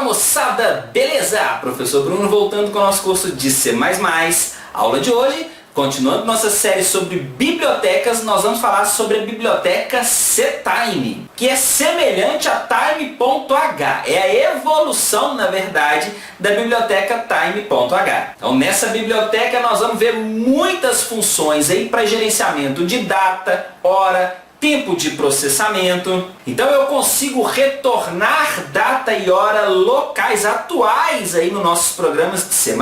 moçada, beleza? Professor Bruno voltando com o nosso curso de C++. Aula de hoje, continuando nossa série sobre bibliotecas, nós vamos falar sobre a biblioteca CTime, que é semelhante a Time.h. É a evolução, na verdade, da biblioteca Time.h. Então, nessa biblioteca nós vamos ver muitas funções aí para gerenciamento de data, hora, tempo de processamento. Então eu consigo retornar data e hora locais atuais aí nos nossos programas de C++.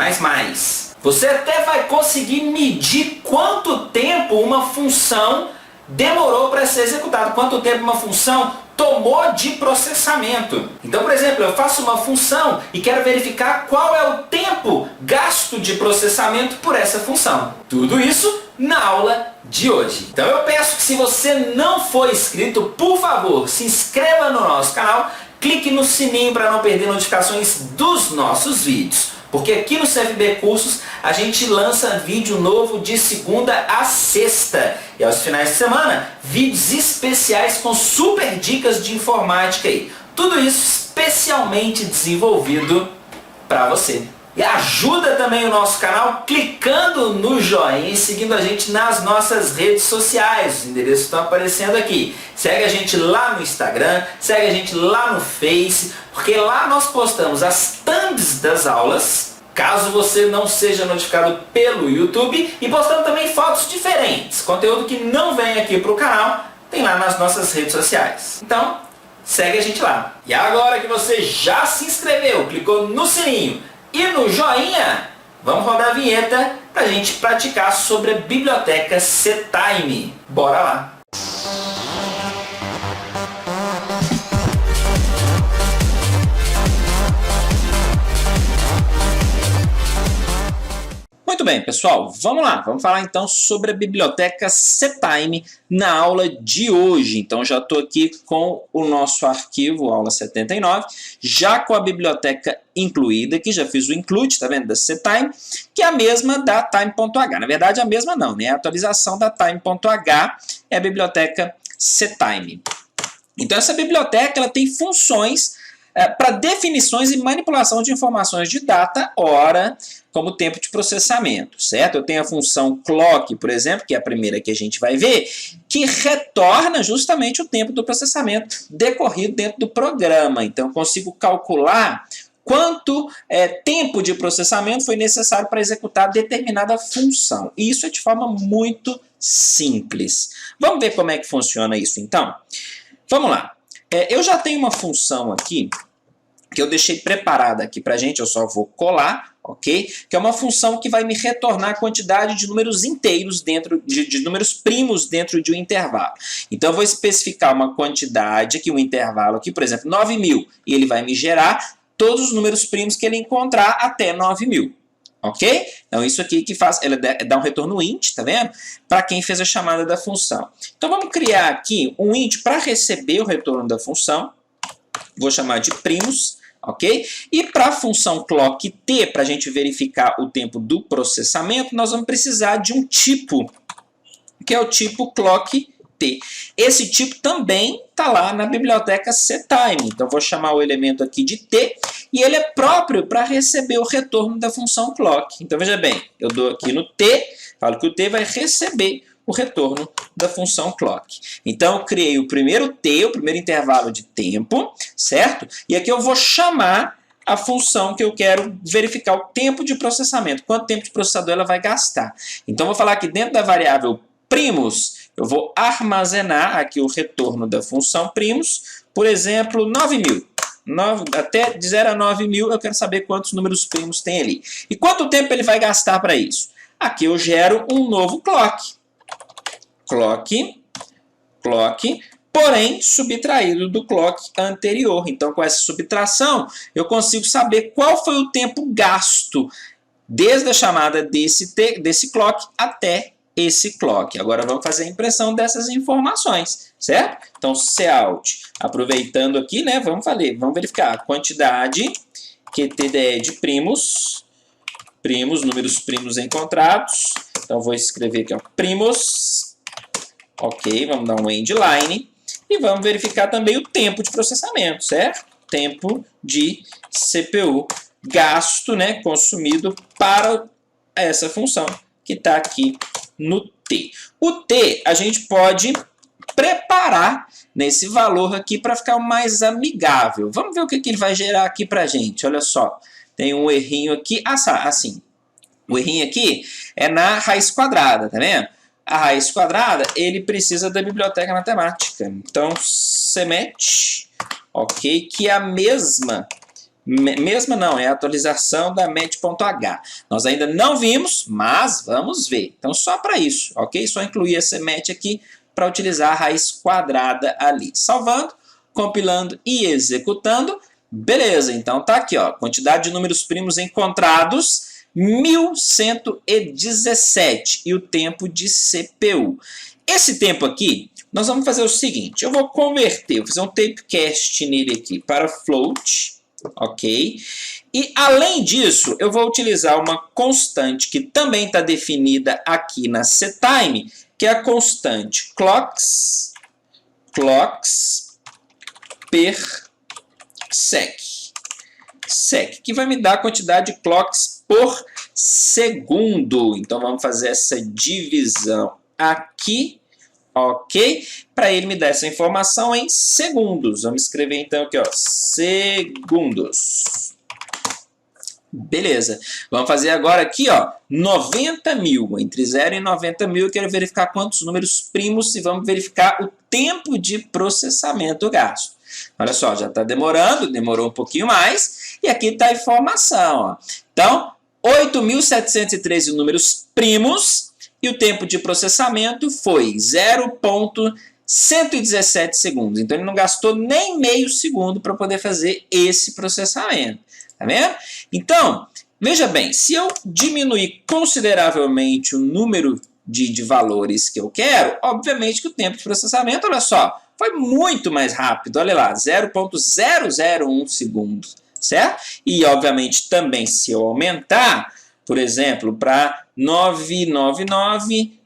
Você até vai conseguir medir quanto tempo uma função demorou para ser executada, quanto tempo uma função tomou de processamento. Então, por exemplo, eu faço uma função e quero verificar qual é o tempo gasto de processamento por essa função. Tudo isso na aula de hoje. Então eu peço que, se você não for inscrito, por favor, se inscreva no nosso canal, clique no sininho para não perder notificações dos nossos vídeos. Porque aqui no CFB Cursos a gente lança vídeo novo de segunda a sexta. E aos finais de semana, vídeos especiais com super dicas de informática aí. Tudo isso especialmente desenvolvido para você. E ajuda também o nosso canal clicando no joinha e seguindo a gente nas nossas redes sociais. Os endereços estão aparecendo aqui. Segue a gente lá no Instagram, segue a gente lá no Face, porque lá nós postamos as thumbs das aulas, caso você não seja notificado pelo YouTube, e postamos também fotos diferentes. Conteúdo que não vem aqui para o canal, tem lá nas nossas redes sociais. Então, segue a gente lá. E agora que você já se inscreveu, clicou no sininho e no joinha, vamos rodar a vinheta para a gente praticar sobre a biblioteca CTime. Bora lá! Muito bem, pessoal, vamos lá. Vamos falar então sobre a biblioteca CTime na aula de hoje. Então já estou aqui com o nosso arquivo, aula 79, já com a biblioteca incluída aqui, já fiz o include, tá vendo, da CTime, que é a mesma da Time.h. Na verdade, a mesma não, né? A atualização da Time.h é a biblioteca CTime. Então essa biblioteca ela tem funções para definições e manipulação de informações de data, hora, como tempo de processamento, certo? Eu tenho a função clock, por exemplo, que é a primeira que a gente vai ver, que retorna justamente o tempo do processamento decorrido dentro do programa. Então, eu consigo calcular quanto tempo de processamento foi necessário para executar determinada função. E isso é de forma muito simples. Vamos ver como é que funciona isso, então? Vamos lá. Eu já tenho uma função aqui, que eu deixei preparada aqui para a gente, eu só vou colar, ok? Que é uma função que vai me retornar a quantidade de números inteiros dentro, de números primos dentro de um intervalo. Então eu vou especificar uma quantidade aqui, um intervalo aqui, por exemplo, 9.000, e ele vai me gerar todos os números primos que ele encontrar até 9.000. Ok? Então isso aqui que faz, ela dá um retorno int, tá vendo? Para quem fez a chamada da função. Então vamos criar aqui um int para receber o retorno da função. Vou chamar de primos, ok? E para a função clock t, para a gente verificar o tempo do processamento, nós vamos precisar de um tipo, que é o tipo clock t. Esse tipo também está lá na biblioteca CTime. Então vou chamar o elemento aqui de t, e ele é próprio para receber o retorno da função clock. Então veja bem, eu dou aqui no t, falo que o t vai receber o retorno da função clock. Então eu criei o primeiro t, o primeiro intervalo de tempo, certo? E aqui eu vou chamar a função que eu quero verificar o tempo de processamento, quanto tempo de processador ela vai gastar. Então eu vou falar que dentro da variável primos, eu vou armazenar aqui o retorno da função primos, por exemplo, 9.000. Até de 0 a 9.000 eu quero saber quantos números primos tem ali. E quanto tempo ele vai gastar para isso? Aqui eu gero um novo clock. Clock, porém subtraído do clock anterior. Então, com essa subtração, eu consigo saber qual foi o tempo gasto desde a chamada desse clock até esse clock. Agora vamos fazer a impressão dessas informações, certo? Então, cout, aproveitando aqui, né, vamos verificar a quantidade QTDE de primos, números primos encontrados. Então, vou escrever aqui, ó, primos, ok, vamos dar um endline, e vamos verificar também o tempo de processamento, certo? Tempo de CPU gasto, né, consumido para essa função que está aqui no T. O T a gente pode preparar nesse valor aqui para ficar mais amigável. Vamos ver o que ele vai gerar aqui para a gente. Olha só, tem um errinho aqui, assim. O errinho aqui é na raiz quadrada, tá vendo? A raiz quadrada, ele precisa da biblioteca matemática. Então, cmet, ok, que é a mesma não, é a atualização da met.h. Nós ainda não vimos, mas vamos ver. Então, só para isso, ok? Só incluir essa met aqui para utilizar a raiz quadrada ali. Salvando, compilando e executando. Beleza, então tá aqui, ó, quantidade de números primos encontrados, 1117, e o tempo de CPU. Esse tempo aqui, nós vamos fazer o seguinte, eu vou converter, vou fazer um typecast nele aqui para float, ok? E além disso, eu vou utilizar uma constante que também está definida aqui na setime, que é a constante clocks per sec, que vai me dar a quantidade de clocks por segundo. Então, vamos fazer essa divisão aqui, ok? Para ele me dar essa informação em segundos. Vamos escrever, então, aqui, ó, segundos. Beleza. Vamos fazer agora aqui, ó, 90 mil. Entre 0 e 90 mil, eu quero verificar quantos números primos e vamos verificar o tempo de processamento gasto. Olha só, já está demorando, demorou um pouquinho mais, e aqui está a informação. Ó. Então, 8.713 números primos, e o tempo de processamento foi 0,117 segundos. Então, ele não gastou nem meio segundo para poder fazer esse processamento. Tá vendo? Então, veja bem, se eu diminuir consideravelmente o número de valores que eu quero, obviamente que o tempo de processamento, olha só, foi muito mais rápido, olha lá, 0,001 segundos, certo? E, obviamente, também se eu aumentar, por exemplo, para 999,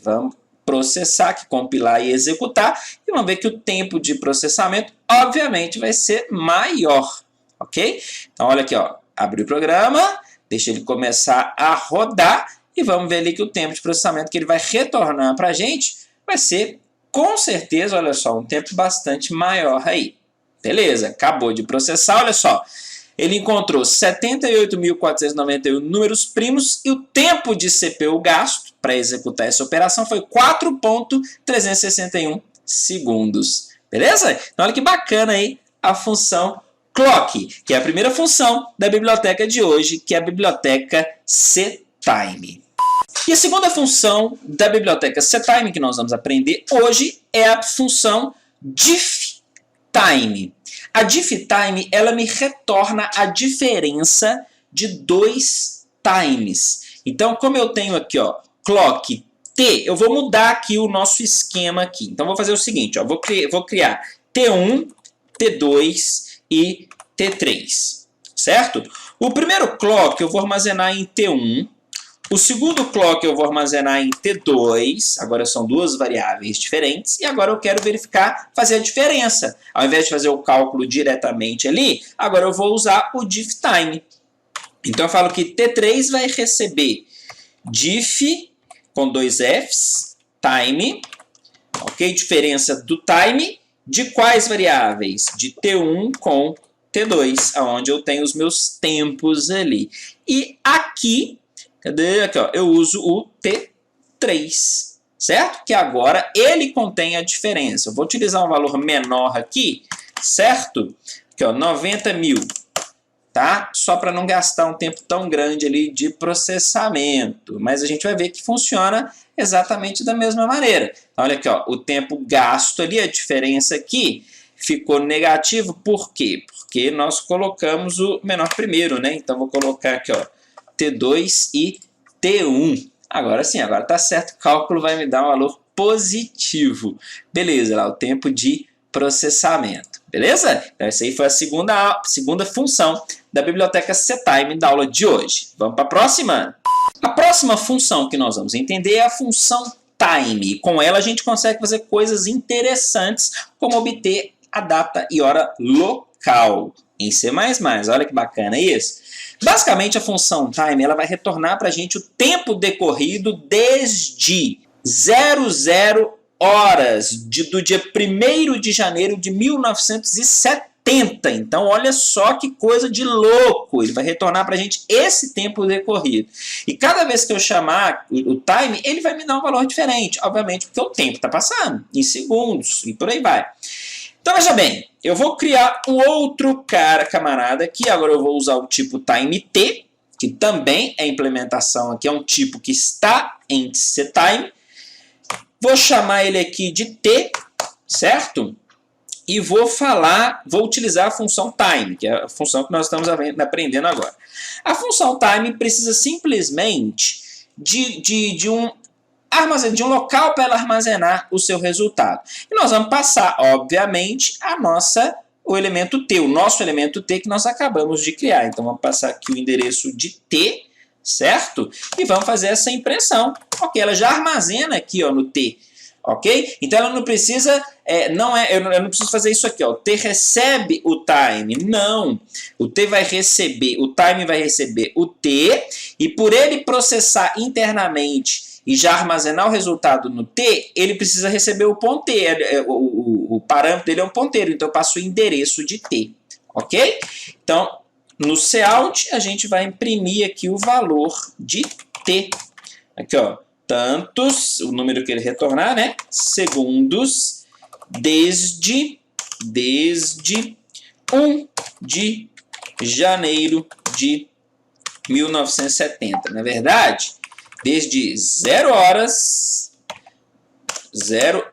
vamos processar, que compilar e executar, e vamos ver que o tempo de processamento, obviamente, vai ser maior, ok? Então, olha aqui, ó, abre o programa, deixa ele começar a rodar, e vamos ver ali que o tempo de processamento que ele vai retornar para a gente vai ser, com certeza, olha só, um tempo bastante maior aí. Beleza, acabou de processar, olha só. Ele encontrou 78.491 números primos e o tempo de CPU gasto para executar essa operação foi 4,361 segundos. Beleza? Então, olha que bacana aí a função clock, que é a primeira função da biblioteca de hoje, que é a biblioteca setime. E a segunda função da biblioteca setime que nós vamos aprender hoje é a função difftime. A difftime, ela me retorna a diferença de dois times. Então, como eu tenho aqui, ó, clock T, eu vou mudar aqui o nosso esquema aqui. Então, vou fazer o seguinte, ó, vou criar T1, T2 e T3, certo? O primeiro clock eu vou armazenar em T1. O segundo clock eu vou armazenar em T2, agora são duas variáveis diferentes, e agora eu quero verificar, fazer a diferença. Ao invés de fazer o cálculo diretamente ali, agora eu vou usar o difftime. Então eu falo que T3 vai receber diff, com dois Fs, time, ok? Diferença do time, de quais variáveis? De T1 com T2, onde eu tenho os meus tempos ali. E aqui, cadê? Aqui, ó, eu uso o T3, certo? Que agora ele contém a diferença. Eu vou utilizar um valor menor aqui, certo? Aqui, ó, 90 mil, tá? Só para não gastar um tempo tão grande ali de processamento. Mas a gente vai ver que funciona exatamente da mesma maneira. Então, olha aqui, ó, o tempo gasto ali, a diferença aqui, ficou negativo. Por quê? Porque nós colocamos o menor primeiro, né? Então, vou colocar aqui, ó, T2 e T1. Agora sim, agora está certo. O cálculo vai me dar um valor positivo. Beleza, lá o tempo de processamento. Beleza? Então essa aí foi a segunda função da biblioteca setime da aula de hoje. Vamos para a próxima? A próxima função que nós vamos entender é a função time. E com ela a gente consegue fazer coisas interessantes, como obter a data e hora local em C++. Olha que bacana isso. Basicamente, a função time ela vai retornar para a gente o tempo decorrido desde 00 horas do dia 1º de janeiro de 1970. Então, olha só que coisa de louco. Ele vai retornar para a gente esse tempo decorrido. E cada vez que eu chamar o time, ele vai me dar um valor diferente. Obviamente, porque o tempo está passando em segundos e por aí vai. Então, veja bem, eu vou criar um outro camarada aqui. Agora eu vou usar o tipo time_t, que também é implementação aqui, é um tipo que está em ctime. Vou chamar ele aqui de t, certo? E vou utilizar a função time, que é a função que nós estamos aprendendo agora. A função time precisa simplesmente de um local para ela armazenar o seu resultado. E nós vamos passar, obviamente, o elemento t, o nosso elemento t que nós acabamos de criar. Então, vamos passar aqui o endereço de t, certo? E vamos fazer essa impressão. Ok, ela já armazena aqui ó, no t. Ok? Então, ela não precisa, eu não preciso fazer isso aqui. Ó. O t recebe o time. Não. O time vai receber o t, e por ele processar internamente e já armazenar o resultado no t, ele precisa receber o ponteiro. O parâmetro dele é um ponteiro, então eu passo o endereço de t. Ok? Então, no cout, a gente vai imprimir aqui o valor de t. Aqui, ó. Tantos, o número que ele retornar, né? Segundos desde 1 de janeiro de 1970. Na verdade, desde 0 horas, 0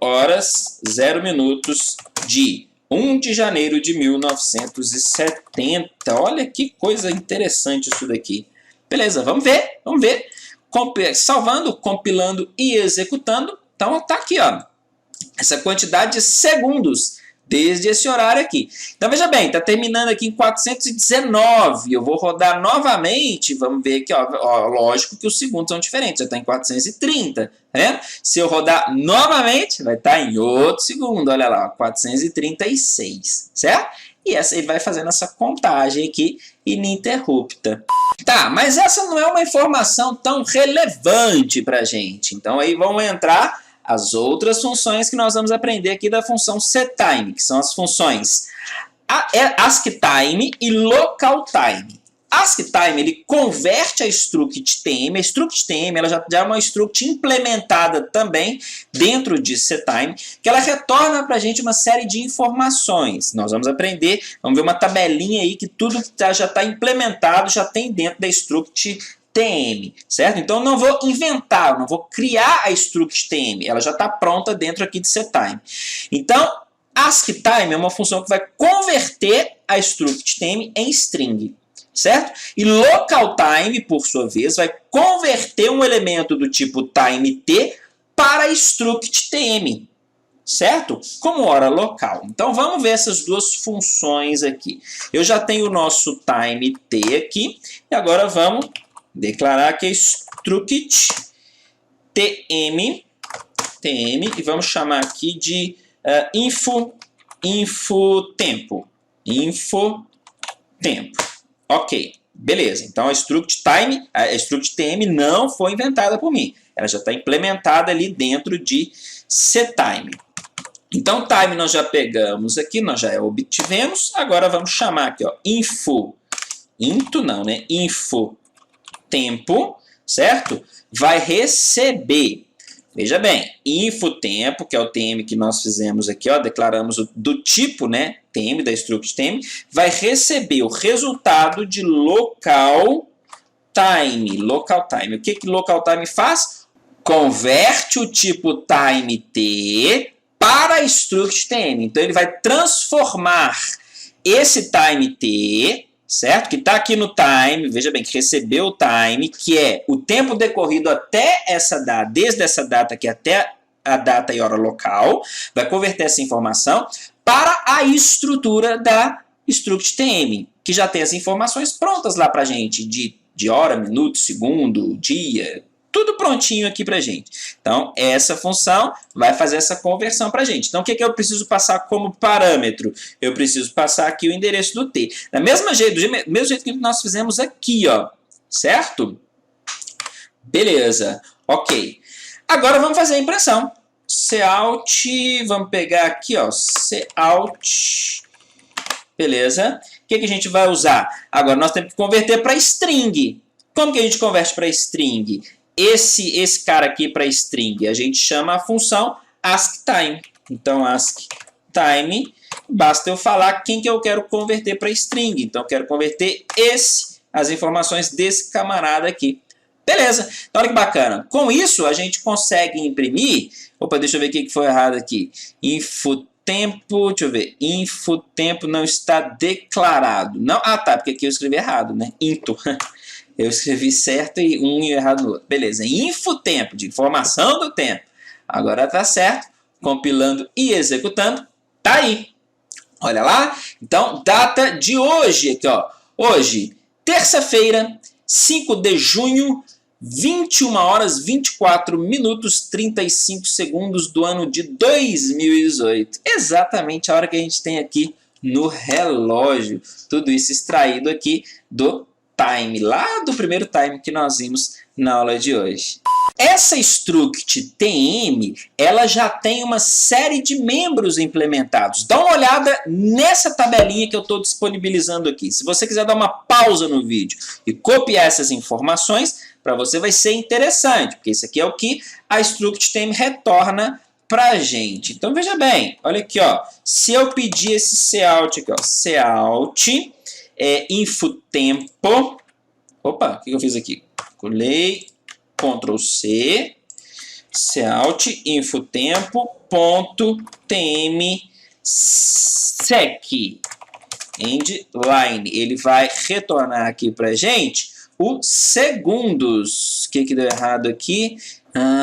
minutos de 1 de janeiro de 1970. Olha que coisa interessante isso daqui. Beleza, vamos ver. Salvando, compilando e executando. Então, tá aqui, ó. Essa quantidade de segundos desde esse horário aqui. Então, veja bem, está terminando aqui em 419. Eu vou rodar novamente. Vamos ver aqui, ó, lógico que os segundos são diferentes. Já está em 430. Tá vendo? Se eu rodar novamente, vai estar em outro segundo. Olha lá, 436. Certo? E ele vai fazendo essa contagem aqui ininterrupta. Tá, mas essa não é uma informação tão relevante para a gente. Então, aí vão entrar as outras funções que nós vamos aprender aqui da função setime, que são as funções ASCTime e LocalTime. ASCTime, ele converte a struct_tm. A struct_tm ela já é uma struct implementada também dentro de setime, que ela retorna para a gente uma série de informações. Nós vamos aprender, vamos ver uma tabelinha aí que tudo já está implementado, já tem dentro da struct_tm, certo? Então, eu não vou inventar, eu não vou criar a struct_tm, ela já está pronta dentro aqui de setime. Então, ASCTime é uma função que vai converter a struct_tm em string. Certo? E LocalTime, por sua vez, vai converter um elemento do tipo time_t para struct_tm, certo? Como hora local. Então, vamos ver essas duas funções aqui. Eu já tenho o nosso time_t aqui, e agora vamos declarar que é struct_tm, e vamos chamar aqui de infotempo. Ok, beleza. Então, a struct_tm não foi inventada por mim. Ela já está implementada ali dentro de setime. Então, time nós já pegamos aqui, nós já obtivemos. Agora, vamos chamar aqui, ó, infotempo, certo? Vai receber, veja bem, infotempo, que é o tm que nós fizemos aqui, ó, declaramos do tipo, né, tm, da struct_tm, vai receber o resultado de LocalTime. O que LocalTime faz? Converte o tipo time_t para struct_tm. Então, ele vai transformar esse time_t, certo? Que está aqui no time, veja bem, que recebeu o time, que é o tempo decorrido até essa data, desde essa data aqui até a data e hora local, vai converter essa informação para a estrutura da struct_tm, que já tem as informações prontas lá para a gente, de hora, minuto, segundo, dia, tudo prontinho aqui para a gente. Então, essa função vai fazer essa conversão para a gente. Então, o que é que eu preciso passar como parâmetro? Eu preciso passar aqui o endereço do t. Do mesmo jeito que nós fizemos aqui, ó, certo? Beleza, ok. Agora vamos fazer a impressão. Cout, vamos pegar aqui, ó, cout, beleza. O que a gente vai usar? Agora nós temos que converter para string. Como que a gente converte para string? Esse cara aqui para string, a gente chama a função AskTime. Então, AskTime, basta eu falar quem que eu quero converter para string. Então, eu quero converter as informações desse camarada aqui. Beleza, então olha que bacana. Com isso, a gente consegue imprimir... Opa, deixa eu ver o que foi errado aqui. Infotempo, deixa eu ver. Infotempo não está declarado. Não, ah, tá, porque aqui eu escrevi errado, né? Into. Eu escrevi certo e um e errado no outro. Beleza, infotempo, de informação do tempo. Agora tá certo. Compilando e executando. Tá aí. Olha lá. Então, data de hoje aqui, ó. Hoje, terça-feira, 5 de junho, 21 horas, 24 minutos, 35 segundos do ano de 2018. Exatamente a hora que a gente tem aqui no relógio. Tudo isso extraído aqui do time, lá do primeiro time que nós vimos na aula de hoje. Essa struct TM, ela já tem uma série de membros implementados. Dá uma olhada nessa tabelinha que eu estou disponibilizando aqui. Se você quiser dar uma pausa no vídeo e copiar essas informações, para você vai ser interessante, porque isso aqui é o que a struct TM retorna para a gente. Então veja bem, olha aqui, ó. Se eu pedir esse cout aqui, ó, cout, infotempo, opa, o que eu fiz aqui? Colei, Ctrl C, cout, infotempo.tm sec, endline. Ele vai retornar aqui para a gente o segundos. O que deu errado aqui?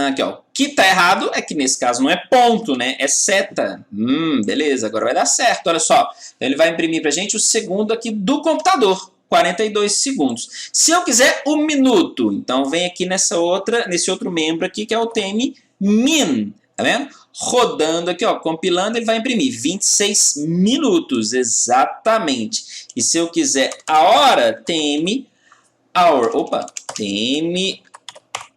Aqui, ó. O que está errado é que nesse caso não é ponto, né? É seta. Beleza, agora vai dar certo. Olha só. Ele vai imprimir para a gente o segundo aqui do computador. 42 segundos. Se eu quiser o minuto, então vem aqui nesse outro membro aqui, que é o TM min. Tá vendo? Rodando aqui, ó, compilando, ele vai imprimir 26 minutos, exatamente. E se eu quiser a hora, TM hour. Opa, TM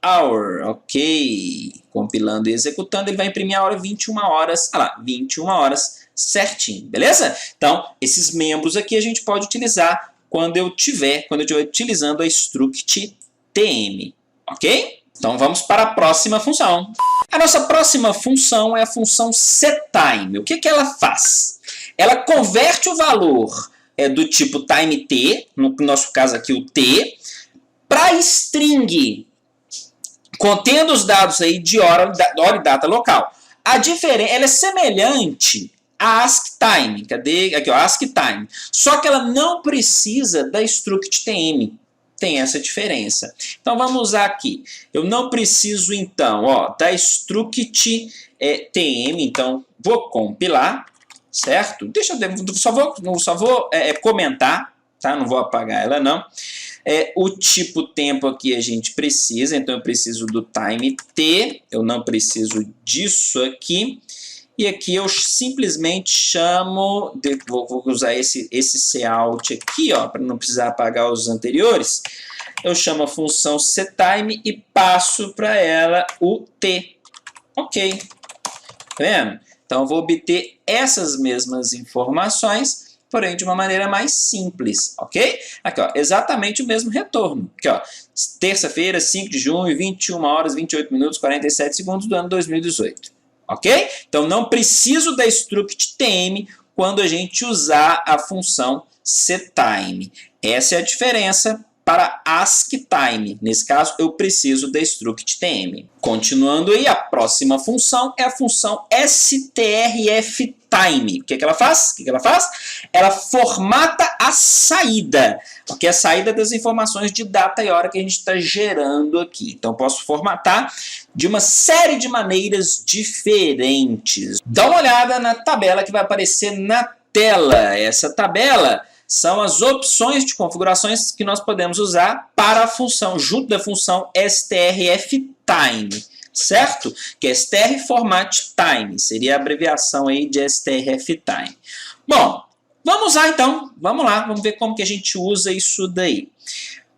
hour, ok. Compilando e executando, ele vai imprimir a hora 21 horas, ah lá, 21 horas certinho, beleza? Então, esses membros aqui a gente pode utilizar quando eu estiver utilizando a struct TM, ok? Então, vamos para a próxima função. A nossa próxima função é a função setTime. O que ela faz? Ela converte o valor do tipo time t, no nosso caso aqui o t, para string, contendo os dados aí de hora e data local. A diferença, ela é semelhante a AskTime. Cadê? Aqui, ó, AskTime. Só que ela não precisa da struct TM. Tem essa diferença. Então, vamos usar aqui. Eu não preciso, então, ó, da struct TM. Então, vou compilar, certo? Só vou comentar, tá? Não vou apagar ela, não. O tipo tempo aqui a gente precisa, então eu preciso do time t, eu não preciso disso aqui. E aqui eu simplesmente chamo, vou usar esse cout aqui, ó, para não precisar apagar os anteriores. Eu chamo a função setTime e passo para ela o t. Ok. Tá vendo? Então eu vou obter essas mesmas informações, porém de uma maneira mais simples, ok? Aqui, ó, exatamente o mesmo retorno. Aqui, ó, terça-feira, 5 de junho, 21 horas, 28 minutos, 47 segundos do ano 2018. Ok? Então, não preciso da struct TM quando a gente usar a função setTime. Essa é a diferença para AskTime. Nesse caso, eu preciso da struct TM. Continuando aí, a próxima função é a função strftime. O que ela faz? Ela formata a saída, que é a saída das informações de data e hora que a gente está gerando aqui. Então, eu posso formatar de uma série de maneiras diferentes. Dá uma olhada na tabela que vai aparecer na tela. Essa tabela são as opções de configurações que nós podemos usar para a função, junto da função strftime, certo? Que é str format time, seria a abreviação aí de strftime. Bom, vamos lá então, vamos lá, vamos ver como que a gente usa isso daí.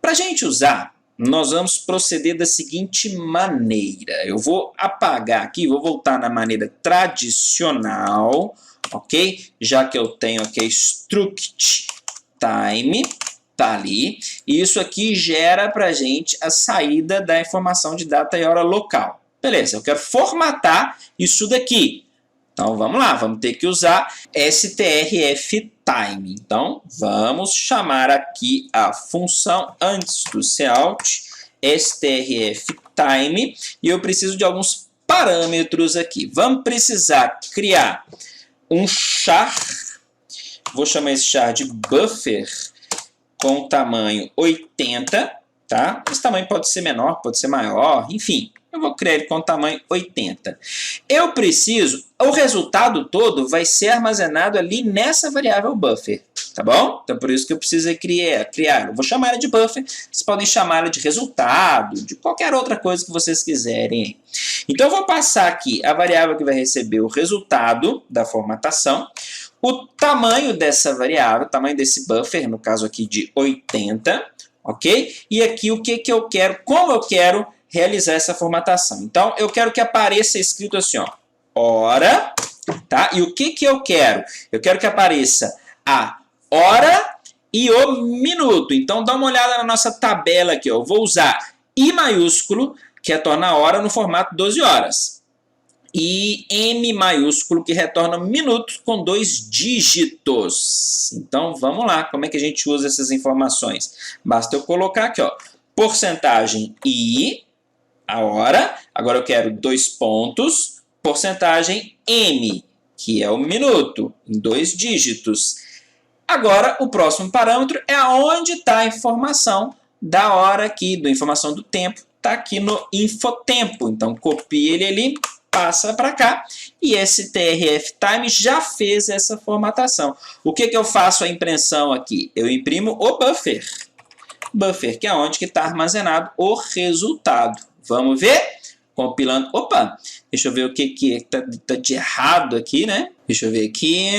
Para a gente usar, nós vamos proceder da seguinte maneira. Eu vou apagar aqui, vou voltar na maneira tradicional, ok? Já que eu tenho aqui struct time, tá ali. E isso aqui gera para a gente a saída da informação de data e hora local. Beleza, eu quero formatar isso daqui. Então, vamos lá, vamos ter que usar strftime. Então, vamos chamar aqui a função antes do cout, strftime, e eu preciso de alguns parâmetros aqui. Vamos precisar criar um char, vou chamar esse char de buffer, com tamanho 80, tá? Esse tamanho pode ser menor, pode ser maior, enfim. Eu vou criar ele com tamanho 80. Eu preciso, o resultado todo vai ser armazenado ali nessa variável buffer, tá bom? Então, por isso que eu preciso criar. Eu vou chamar ela de buffer, vocês podem chamar ela de resultado, de qualquer outra coisa que vocês quiserem. Então, eu vou passar aqui a variável que vai receber o resultado da formatação, o tamanho dessa variável, o tamanho desse buffer, no caso aqui de 80, ok? E aqui o que eu quero, como eu quero realizar essa formatação. Então, eu quero que apareça escrito assim, ó, hora, tá? E o que eu quero? Eu quero que apareça a hora e o minuto. Então, dá uma olhada na nossa tabela aqui, ó. Eu vou usar I maiúsculo, que retorna a hora no formato 12 horas. E M maiúsculo, que retorna minutos com 2 dígitos. Então, vamos lá. Como é que a gente usa essas informações? Basta eu colocar aqui, ó, porcentagem I, a hora, agora eu quero 2 pontos, porcentagem M, que é o minuto, em 2 dígitos. Agora, o próximo parâmetro é onde está a informação da hora aqui, da informação do tempo, está aqui no infotempo. Então, copia ele ali, passa para cá, e esse strftime já fez essa formatação. O que eu faço a impressão aqui? Eu imprimo o buffer. Buffer, que é onde está armazenado o resultado. Vamos ver? Compilando. Opa! Deixa eu ver o que tá de errado aqui, né? Deixa eu ver aqui.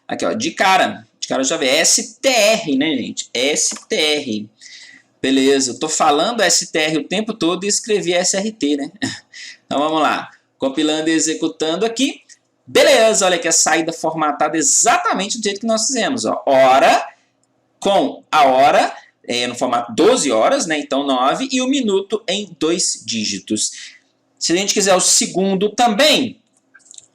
Aqui, ó. De cara já vê. STR, né, gente? STR. Beleza. Eu tô falando STR o tempo todo e escrevi SRT, né? Então, vamos lá. Compilando e executando aqui. Beleza. Olha aqui a saída formatada exatamente do jeito que nós fizemos, ó. Hora com a hora no formato 12 horas, né? Então 9, e o minuto em 2 dígitos. Se a gente quiser o segundo também,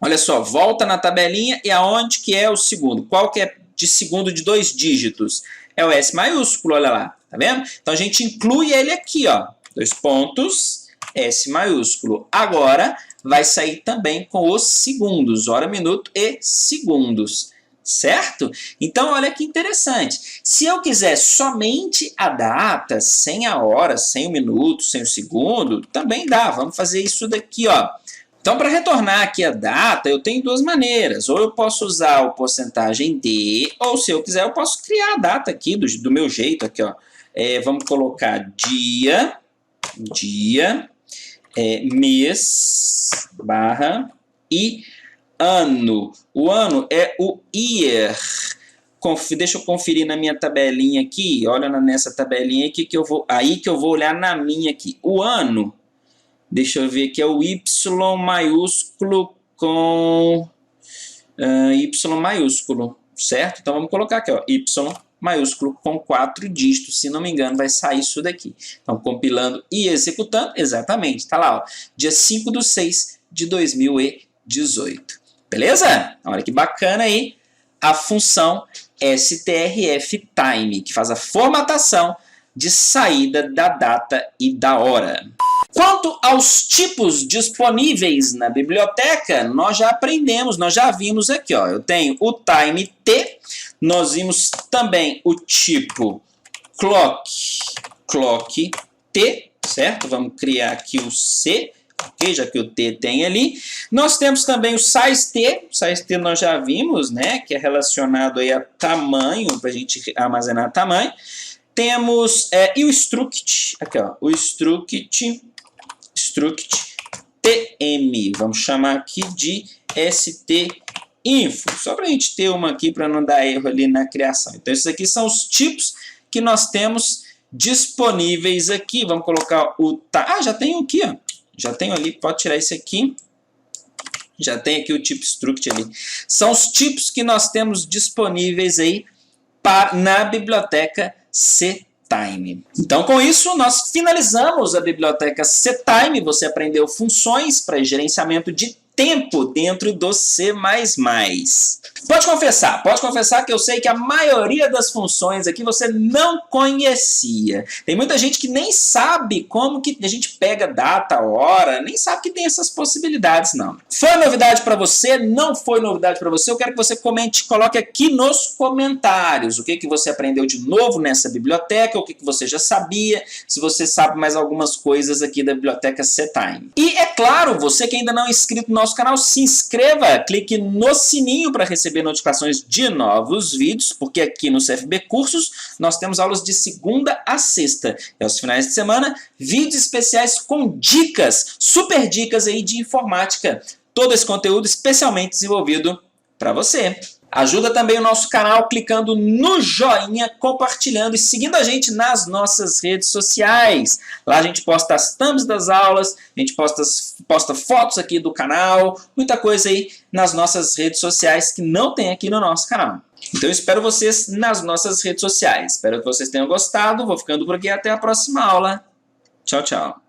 olha só, volta na tabelinha e aonde que é o segundo? Qual que é de segundo de 2 dígitos? É o S maiúsculo, olha lá, tá vendo? Então a gente inclui ele aqui, ó, 2 pontos, S maiúsculo. Agora vai sair também com os segundos, hora, minuto e segundos. Certo? Então, olha que interessante. Se eu quiser somente a data, sem a hora, sem o minuto, sem o segundo, também dá. Vamos fazer isso daqui, ó. Então, para retornar aqui a data, eu tenho duas maneiras. Ou eu posso usar o porcentagem D, ou se eu quiser, eu posso criar a data aqui do meu jeito. Aqui, ó. Vamos colocar dia, mês, barra e ano. O ano é o year. Deixa eu conferir na minha tabelinha aqui. Olha nessa tabelinha aqui que eu vou olhar na minha aqui. O ano, deixa eu ver aqui, é o Y maiúsculo com Y maiúsculo, certo? Então vamos colocar aqui, ó, Y maiúsculo com 4 dígitos, se não me engano vai sair isso daqui. Então compilando e executando, exatamente, tá lá, ó, dia 5/6/2018. Beleza? Olha que bacana aí a função strftime, que faz a formatação de saída da data e da hora. Quanto aos tipos disponíveis na biblioteca, nós já aprendemos, nós já vimos aqui, ó. Eu tenho o time T, nós vimos também o tipo clock T, certo? Vamos criar aqui o C, ok? Já que o T tem ali. Nós temos também o size_t. O size_t nós já vimos, né? Que é relacionado aí a tamanho, para a gente armazenar tamanho. Temos e o struct, aqui ó, o struct tm, vamos chamar aqui de st_info, só para a gente ter uma aqui para não dar erro ali na criação. Então esses aqui são os tipos que nós temos disponíveis aqui. Vamos colocar o já tenho aqui, ó, já tenho ali, pode tirar esse aqui. Já tem aqui o tipo struct ali. São os tipos que nós temos disponíveis aí na biblioteca ctime. Então, com isso, nós finalizamos a biblioteca ctime. Você aprendeu funções para gerenciamento de tempo dentro do C++. Pode confessar que eu sei que a maioria das funções aqui você não conhecia. Tem muita gente que nem sabe como que a gente pega data, hora, nem sabe que tem essas possibilidades, não. Foi novidade para você? Não foi novidade para você? Eu quero que você comente, coloque aqui nos comentários o que você aprendeu de novo nessa biblioteca, o que você já sabia, se você sabe mais algumas coisas aqui da biblioteca ctime. E é claro, você que ainda não é inscrito no nosso canal, se inscreva, clique no sininho para receber notificações de novos vídeos, porque aqui no CFB Cursos nós temos aulas de segunda a sexta. E aos finais de semana, vídeos especiais com dicas, super dicas aí de informática. Todo esse conteúdo especialmente desenvolvido para você. Ajuda também o nosso canal clicando no joinha, compartilhando e seguindo a gente nas nossas redes sociais. Lá a gente posta as thumbs das aulas, a gente posta fotos aqui do canal, muita coisa aí nas nossas redes sociais que não tem aqui no nosso canal. Então eu espero vocês nas nossas redes sociais. Espero que vocês tenham gostado. Vou ficando por aqui. Até a próxima aula. Tchau, tchau.